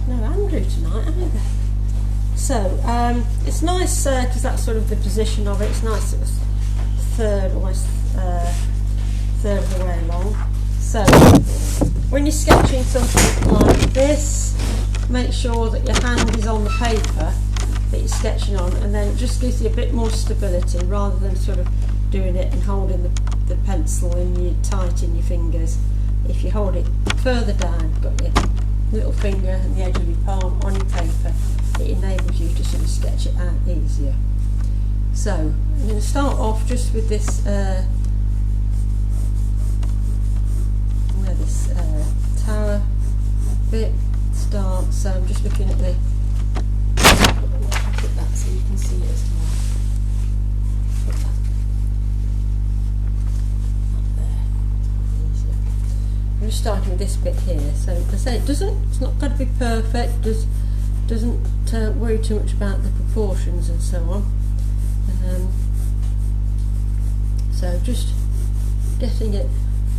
No Andrew tonight, either. So it's nice because that's sort of the position of it. It's nice, sort of almost third of the way along. So when you're sketching something like this, make sure that your hand is on the paper that you're sketching on, and then it just gives you a bit more stability rather than sort of doing it and holding the pencil tight in your fingers. If you hold it further down, got your little finger and the edge of your palm on your paper, it enables you to sort of sketch it out easier. So I'm going to start off just with this tower bit start. So I'm just looking at the put that so you can see it as well. Put that up there, easier. I'm just starting with this bit here. So as I say, it's not got to be perfect. Doesn't worry too much about the proportions and so on. So just getting it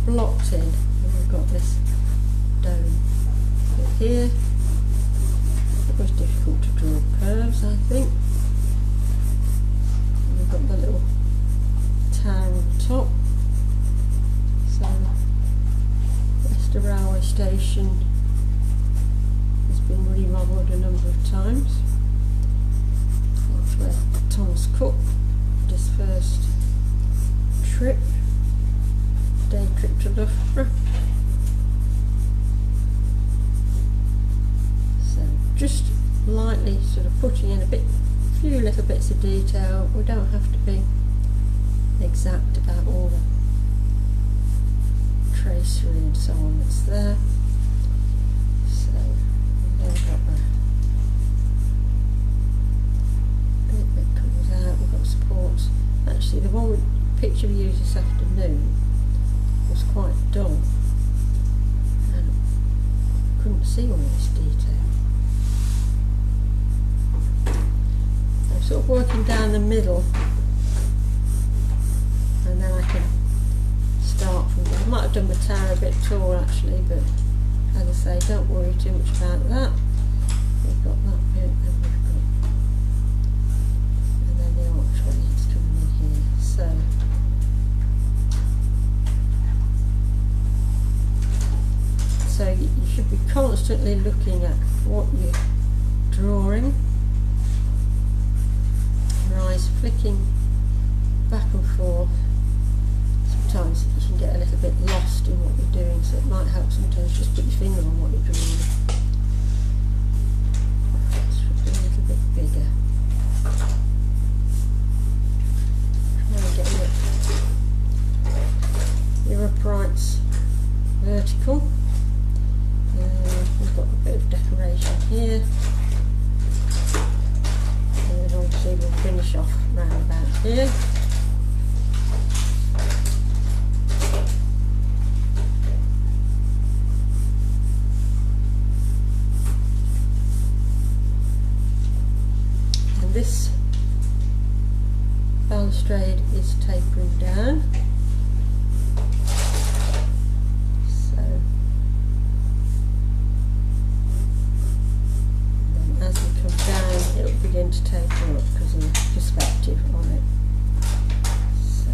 blocked in. And we've got this dome bit here. It was difficult to draw curves, I think. And we've got the little tower on the top. So Leicester railway station has been remodelled a number of times. That's where Thomas Cook did his first day trip to Loughborough. So just lightly sort of putting in a few little bits of detail. We don't have to be exact about all the tracery and so on that's there. So then we've got a bit comes out. We've got supports. Actually, the picture we used this afternoon was quite dull and couldn't see all this detail. I'm sort of working down the middle, and then I can start from there. I might have done the tower a bit tall actually, but as I say, don't worry too much about that. We've got that bit, and then the archway is coming in here. So you should be constantly looking at what you're drawing. Your eyes flicking back and forth. Sometimes you can get a little bit lost in what you're doing, so it might help sometimes just put your finger on what you're drawing. It should be a little bit bigger. Try and get your uprights vertical. We've got a bit of decoration here, and then obviously we'll finish off round about here. And this balustrade is tapering down. Begin to taper up because of the perspective on it. So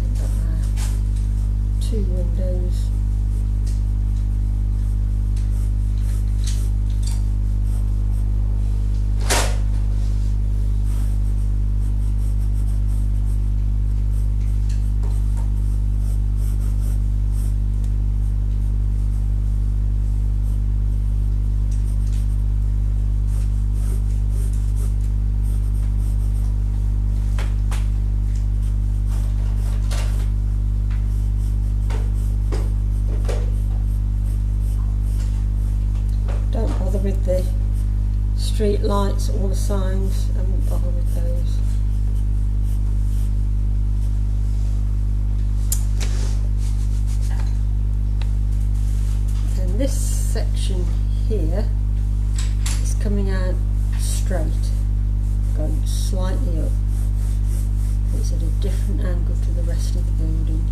we've got our 2 windows. With the street lights or the signs, I won't bother with those. And this section here is coming out straight, going slightly up. It's at a different angle to the rest of the building.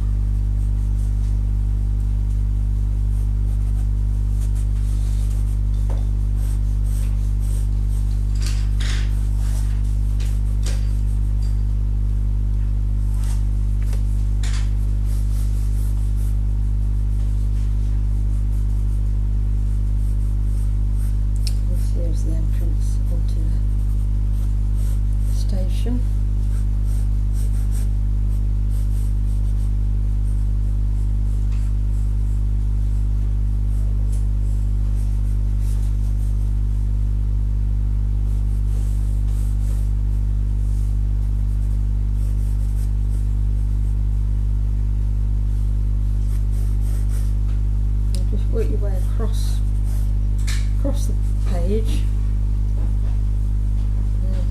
across the page.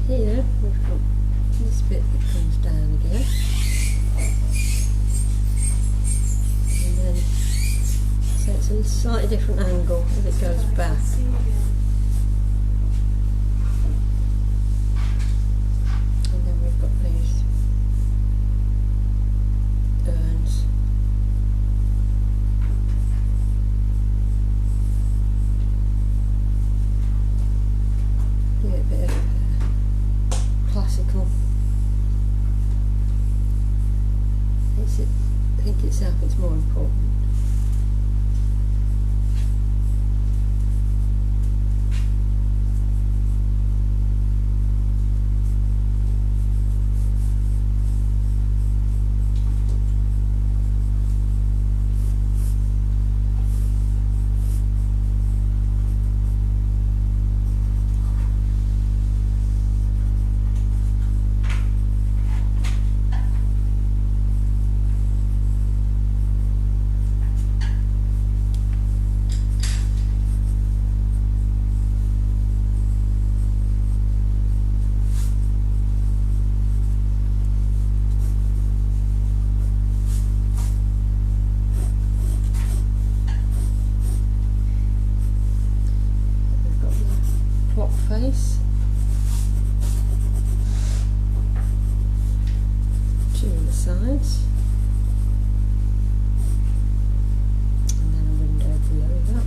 Here we've got this bit that comes down again, and then so it's a slightly different angle as it goes back. And then we've got these urns. Yeah, a bit of classical. I think itself is more important. Face two on the sides, and then a window below that.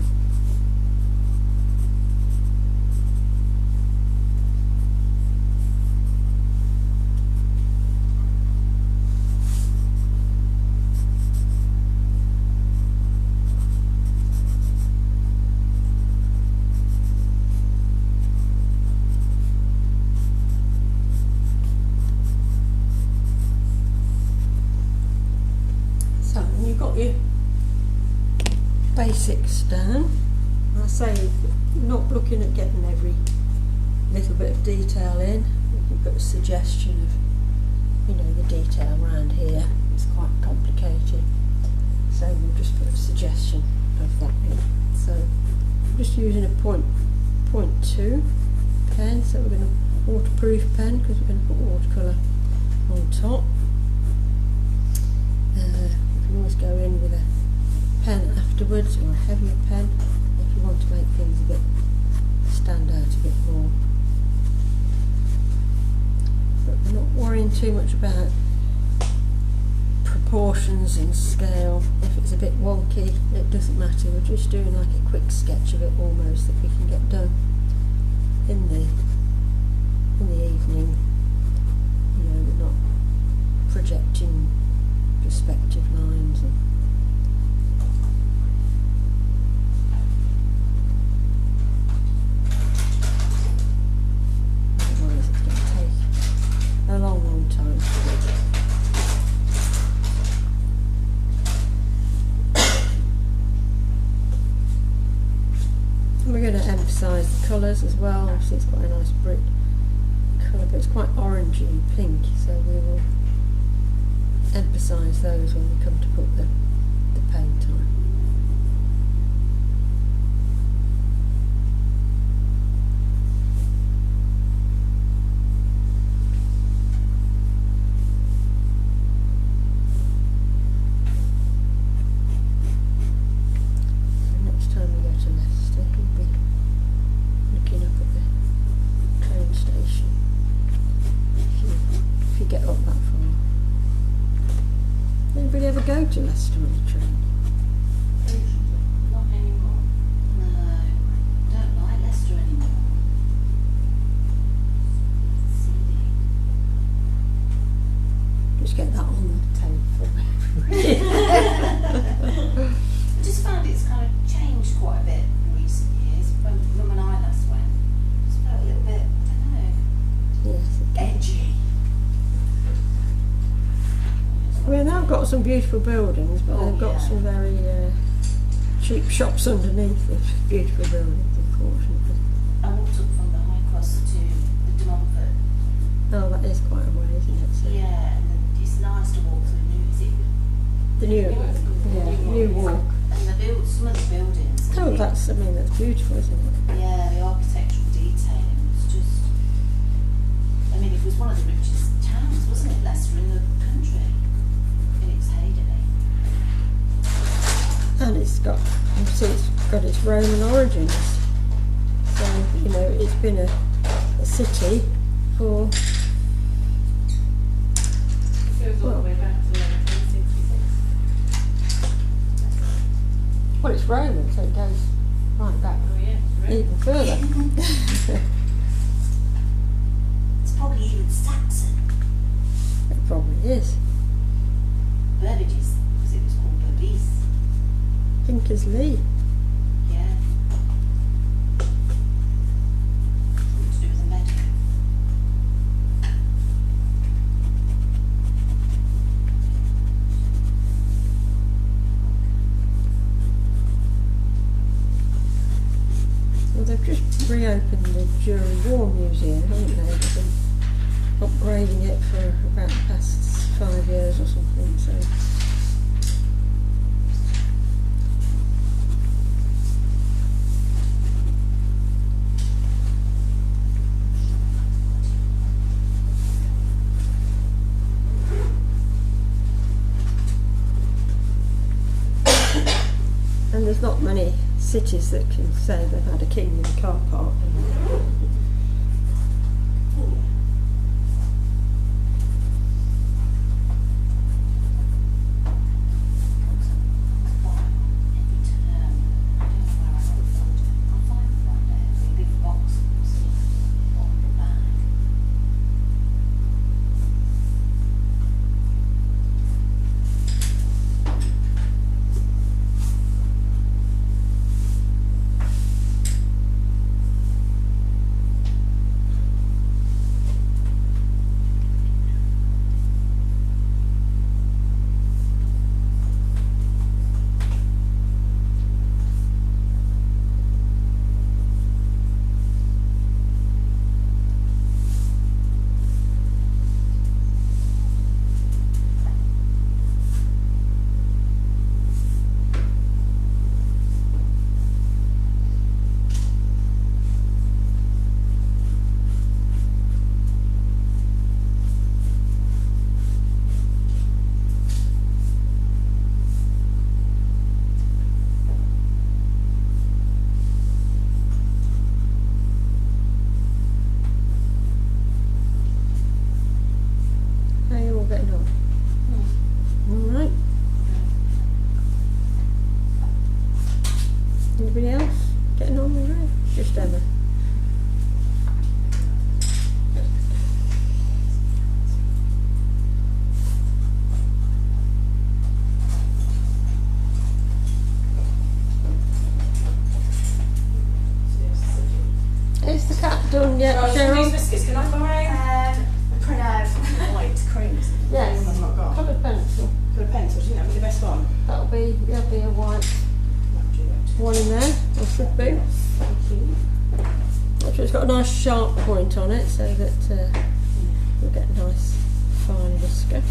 You've got your basics down. I say not looking at getting every little bit of detail in. You can put a suggestion of, you know, the detail around here. It's quite complicated, so we'll just put a suggestion of that in. So I'm just using a point 2 pen. So we're going to waterproof pen because we're going to put watercolour on top. You can always go in with a pen afterwards, or a heavier pen if you want to make things a bit stand out a bit more. But we're not worrying too much about proportions and scale. If it's a bit wonky, it doesn't matter. We're just doing like a quick sketch of it almost that we can get done in the evening. You know, we're not projecting perspective lines and otherwise it's going to take a long time to do. And we're going to emphasise the colours as well. Obviously it's quite a nice brick colour, but it's quite orangey and pink, so we will emphasise those when we come to put the paint on. So next time we go to Leicester, we'll be looking up at the train station if you get up that far. Anybody ever go to Leicester on the train? Not anymore. No, I don't like Leicester anymore. Just get that on the table. I just found it's kind of changed quite a bit in recent years. When Mum and I last went, it just felt a little bit, I don't know, Yes. edgy. Well, they've got some beautiful buildings, but Oh, they've got yeah. some very cheap shops underneath the beautiful buildings, unfortunately. I walked up from the High Cross to the De Montfort. Oh, that is quite a way, isn't it? So Yeah, and then it's nice to walk through new, is it? the new, New new walk. And some of the buildings to Oh, me. that's beautiful, isn't it? Yeah, the architectural detailing was just. I mean, it was one of the richest towns, wasn't it, Leicester, in the country, in its heyday. And it's got its Roman origins. So, it's been a city for, It goes all the way back to 1966. well, it's Roman, so it goes right back Oh yeah, right. even further. It's probably even Saxon. It probably is. Burbages, because it was called Berbice. Thinkers Lee. Yeah. Something to do with the meadow. Well, they've just reopened the During War Museum, haven't they? They've been upgrading it for about the past 5 years or something, so. And there's not many cities that can say they've had a king in a car park. How are you all getting on? Alright. Anybody else getting on alright? Just Emma. Is the cat done yet, Oh, Cheryl? these biscuits, can I borrow? Print out White creams. Yes. I've not got. Coloured pencil. Got a pencil, do you think that'd be the best one? There'll be a white one in there, or should be. Thank you. Actually, it's got a nice sharp point on it, so that you'll get a nice fine whisker.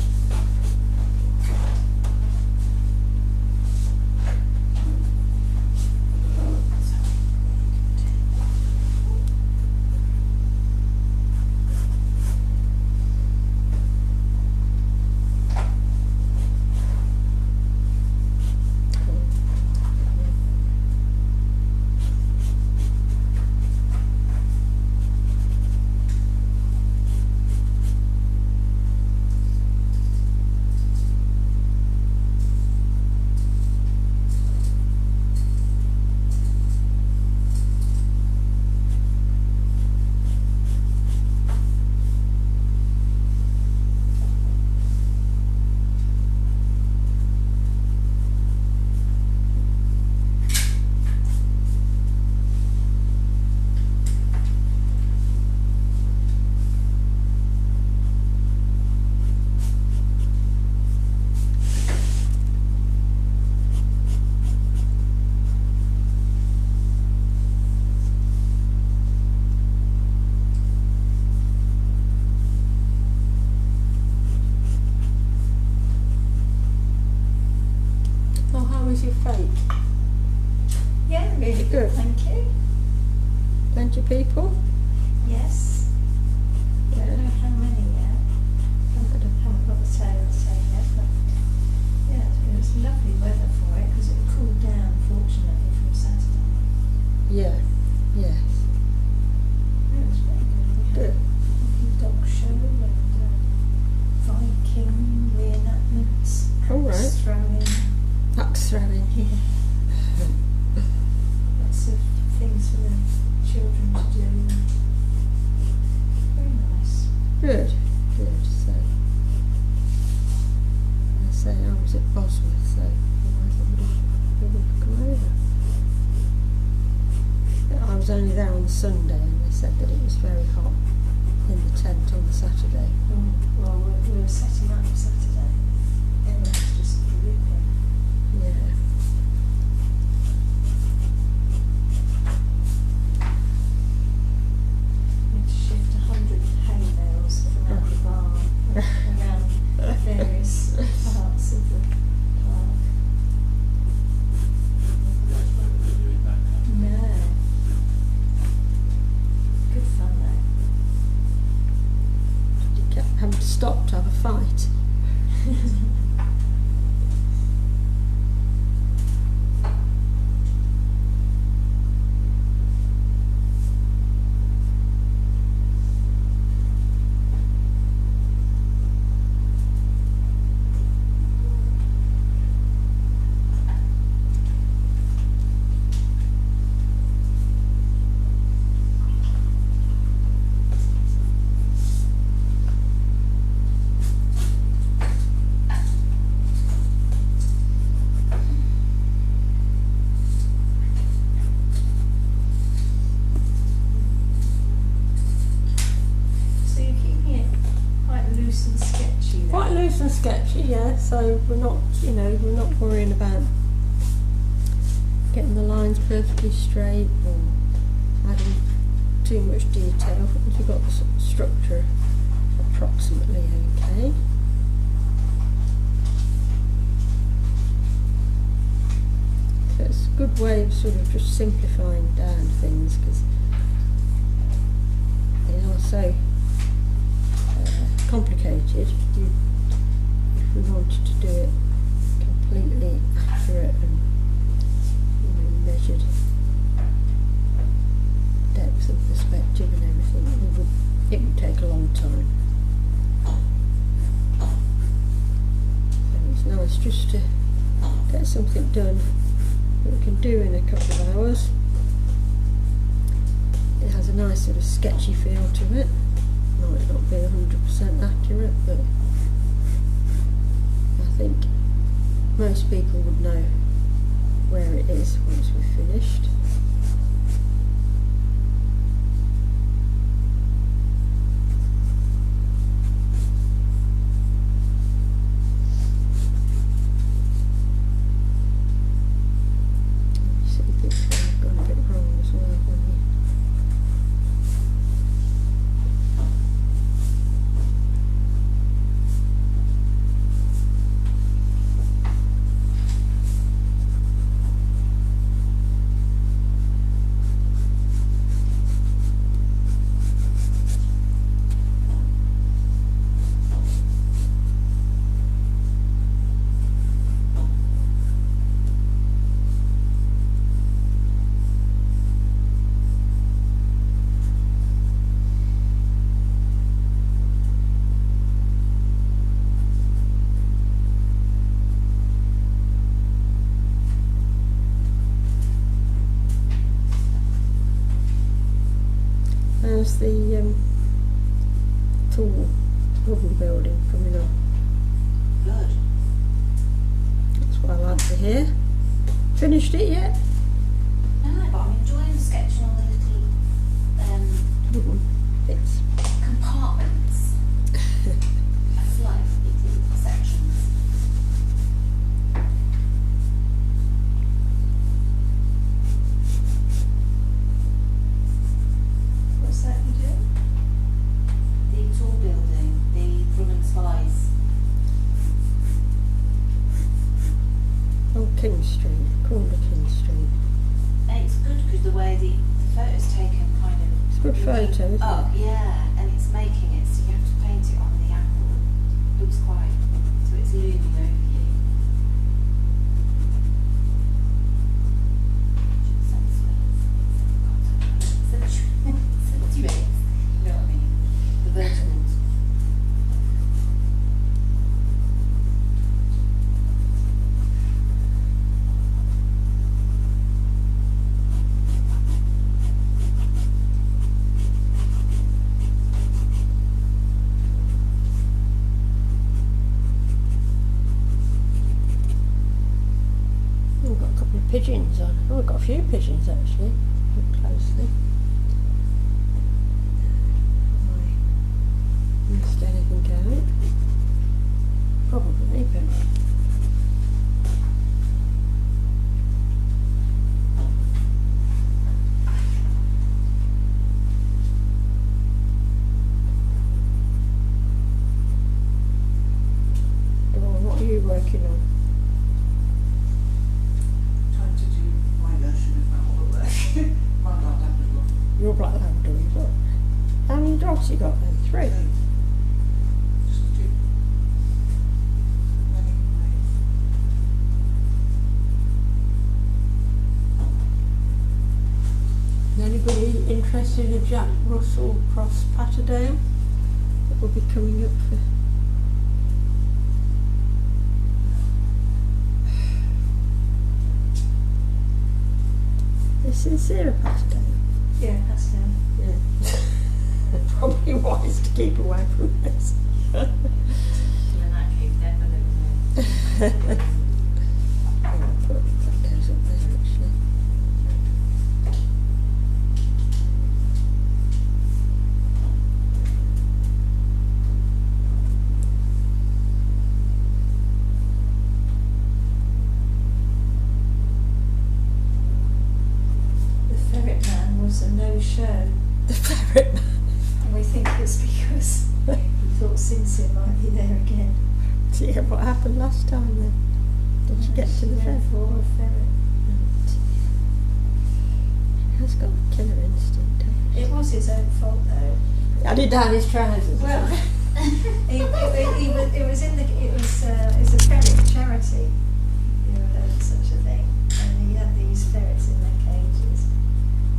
Oh, how is your fate? Yeah, really Good. good, thank you. Plenty of people? Yes. Yeah. Don't know how many yet. Haven't got the totals yet, but yeah, it was lovely weather for it because it cooled down, fortunately, from Saturday. Yeah. Yes. It was very good. We had Good. a dog show and Viking reenactments. All right. axe throwing. Axe throwing. Yeah. Lots of things for the children to do. Very nice. Good. Good. So, I say I was at Bosworth, so otherwise I would have come over. But I was only there on Sunday, and they said that it was very hot in the tent on the Saturday. Well, we were setting up Saturday. Everyone was just dripping. Yeah. We had to shift 100 hay bales from out the barn around various parts of the park. No. Good fun though. You kept having to stop to have a fight. So you're keeping it quite loose and sketchy then? Quite loose and sketchy, yeah. So we're not, we're not worrying about getting the lines perfectly straight or adding too much detail. We've got the structure approximately okay. So it's a good way of sort of just simplifying down things because they are so complicated. If we wanted to do it completely accurate and measured depth and perspective and everything, it would take a long time. So it's nice just to get something done that we can do in a couple of hours. It has a nice sort of sketchy feel to it. Might not be 100% accurate, but I think most people would know where it is once we've finished. You see bits where I've gone a bit wrong as well, haven't you? How's the tall wooden building coming on? Good. That's what I like to hear. Finished it yet? No, but I'm enjoying sketching all the little Wooden bits. compartments. It's like little sections. What's that you do? The tall building, the Drum and Spies. Oh, King Street, corner King Street. It's good because the way the photo's taken kind of... It's a good photo, isn't up, it? yeah, and it's making it so you have to paint it on the angle. Looks quite... so it's looming over you. Accentuates, you know what I mean? The verticals. We've got a couple of pigeons on. Oh, we've got a few pigeons actually. Look closely. Have I missed anything out? Probably, but Dawn, what are you working on? Trying to do my version of that all the work. My God, that was lovely. Your black lavender, you've got. How many dogs you got then? 3? Just do many ways. Anybody interested in a Jack Russell Cross Patterdale that will be coming up for? Is Sincere Patterdale? Yeah, that's down. Yeah. Probably wise to keep away from this. Well, in that case, definitely. I'll put that goes up there actually. The Ferret Man was a no-show, The ferret man. and we think it's because he thought Sincere might be there again. See what happened last time then? Did you get to the She ferret? went for a ferret. He has got a killer instinct, hasn't It was his own fault though. he? Had he down his trousers? Well, it was in the it's a ferret charity. You know, such a thing, and he had these ferrets in their cages,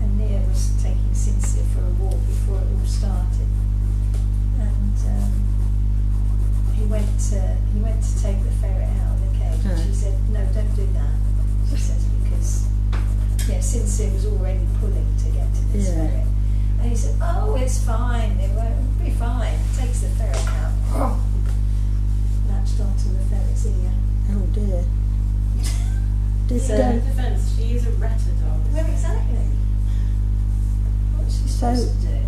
and Nia was taking Sincere for a walk before it all started, and he went to take the ferret out of the cage, and she said, "No, don't do that." She says because Sincere was already pulling to get to this Yeah. ferret. And he said, "Oh, it's fine. It won't be fine." Takes the ferret out. Oh, latched onto the ferret's ear. Oh dear. Did So- they? defence, she is a retta dog. Well, exactly. What's she So- supposed to do?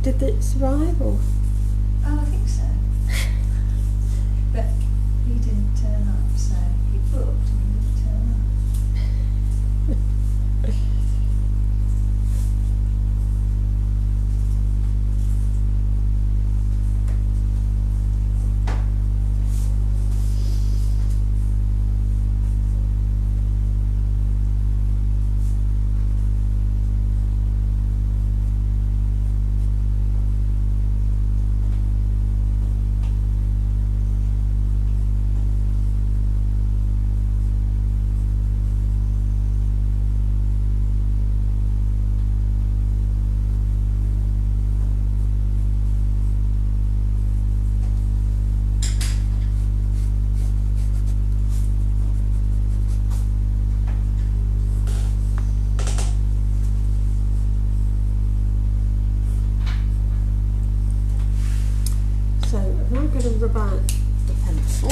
Did it survive or? Oh, I think so. But he didn't turn up, so he booked and he didn't turn up. So I'm now going to rub out the pencil.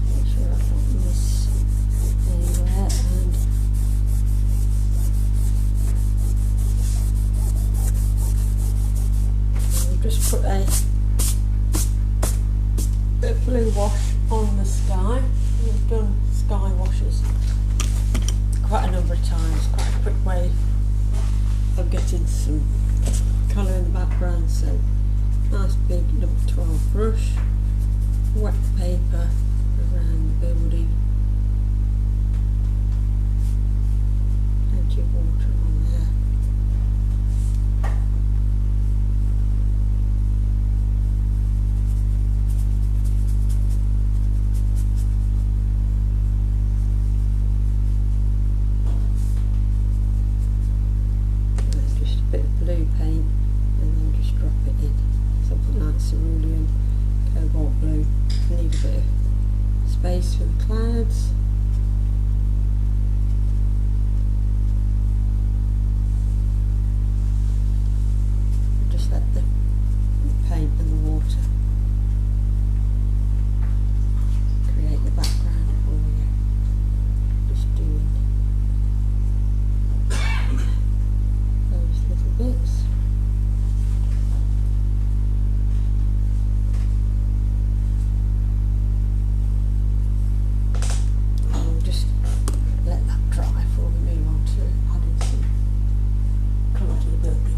Make sure I don't miss anywhere, and I'll just put a bit of blue wash on the sky. We've done sky washes quite a number of times, quite a quick way of getting some colour in the background, so Nice big number 12 brush. Wet paper around the building. Plenty of water on there. Just a bit of blue paint and then just drop it in. Something like cerulean, cobalt blue. Need a bit of space for the clouds.